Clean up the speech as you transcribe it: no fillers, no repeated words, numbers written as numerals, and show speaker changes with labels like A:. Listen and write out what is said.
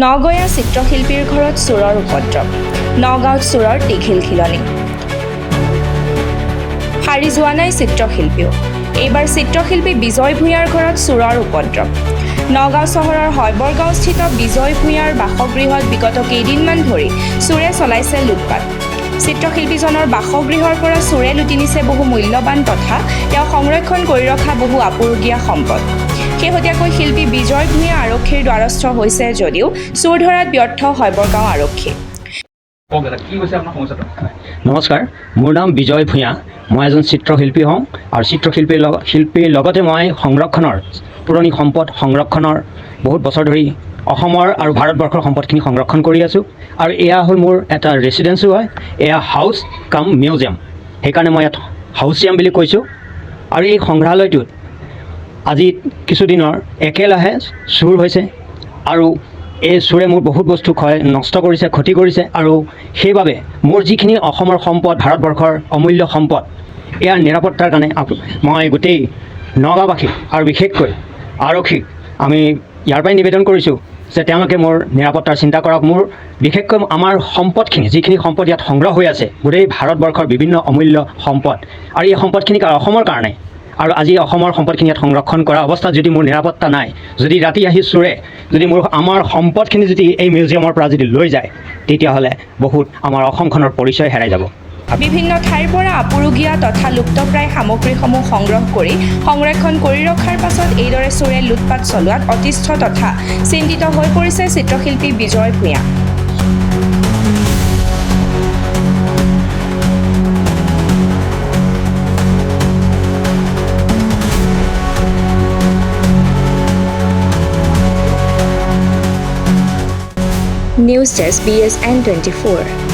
A: নগঞা চিত্ৰশিল্পীৰ ঘৰত চোৰৰ উপদ্ৰৱ, নগাঁৱত চোৰৰ টিঘিলঘিলনি। সাৰি যোৱা নাই চিত্ৰশিল্পীও। এইবাৰ চিত্ৰশিল্পী বিজয় ভূঞাৰ ঘৰত চোৰৰ উপদ্ৰৱ। নগাঁও চহৰৰ শৈবৰগাঁওস্থিত বিজয় ভূঞাৰ বাসগৃহত বিগত কেইদিনমান ধৰি চোৰে চলাইছে লুটপাট। চিত্ৰশিল্পীজনৰ বাসগৃহৰ পৰা চোৰে লুটি নিছে বহু মূল্যৱান তথা তেওঁ সংৰক্ষণ কৰি ৰখা বহু আপুৰুগীয়া সম্পদ। শেহতীয়াকৈ শিল্পী বিজয় ভূঞা আৰক্ষীৰ দ্বাৰস্থ হৈছে যদিও চোৰ ধৰাত ব্যৰ্থ শৈবৰগাঁও আৰক্ষী।
B: নমস্কাৰ, মোৰ নাম বিজয় ভূঞা। মই এজন চিত্ৰশিল্পী হওঁ আৰু শিল্পীৰ লগতে মই সংৰক্ষণৰ পুৰণি সম্পদ সংৰক্ষণৰ বহুত বছৰ ধৰি অসমৰ আৰু ভাৰতবৰ্ষৰ সম্পদখিনি সংৰক্ষণ কৰি আছোঁ। আৰু এয়া হ'ল মোৰ এটা ৰেচিডেঞ্চো হয়, এয়া হাউচ কাম মিউজিয়াম। সেইকাৰণে মই ইয়াত হাউচিয়াম বুলি কৈছোঁ। আৰু এই সংগ্ৰহালয়টোত আজি কিছুদিনৰ একেলাহে চুৰ হৈছে আৰু এই চোৰে মোৰ বহুত বস্তু নষ্ট কৰিছে, ক্ষতি কৰিছে। আৰু সেইবাবে মোৰ যিখিনি অসমৰ সম্পদ, ভাৰতবৰ্ষৰ অমূল্য সম্পদ, ইয়াৰ নিৰাপত্তাৰ কাৰণে মই গোটেই নগাঁওবাসী আৰু বিশেষকৈ আৰক্ষীক আমি ইয়াৰ পৰাই নিবেদন কৰিছোঁ যে তেওঁলোকে মোৰ নিৰাপত্তাৰ চিন্তা কৰক। মোৰ বিশেষকৈ আমাৰ সম্পদখিনি, যিখিনি সম্পদ ইয়াত সংগ্ৰহ হৈ আছে, গোটেই ভাৰতবৰ্ষৰ বিভিন্ন অমূল্য সম্পদ, আৰু এই সম্পদখিনি অসমৰ কাৰণে। আৰু আজি অসমৰ সম্পদখিনি ইয়াত সংৰক্ষণ কৰা অৱস্থাত যদি মোৰ নিৰাপত্তা নাই, যদি ৰাতি আহি চোৰে যদি আমাৰ সম্পদখিনি যদি এই মিউজিয়ামৰ পৰা যদি লৈ যায়, তেতিয়াহ'লে বহুত আমাৰ অসমখনৰ পৰিচয় হেৰাই যাব।
A: বিভিন্ন ঠাইৰ পৰা আপুৰুগীয়া তথা লুপ্তপ্ৰায় সামগ্ৰীসমূহ সংগ্ৰহ কৰি সংৰক্ষণ কৰি ৰখাৰ পাছত এইদৰে চোৰে লুটপাট চলোৱাত অতিষ্ঠ তথা চিন্তিত হৈ পৰিছে চিত্ৰশিল্পী বিজয় ভূঞা। News Desk BSN 24।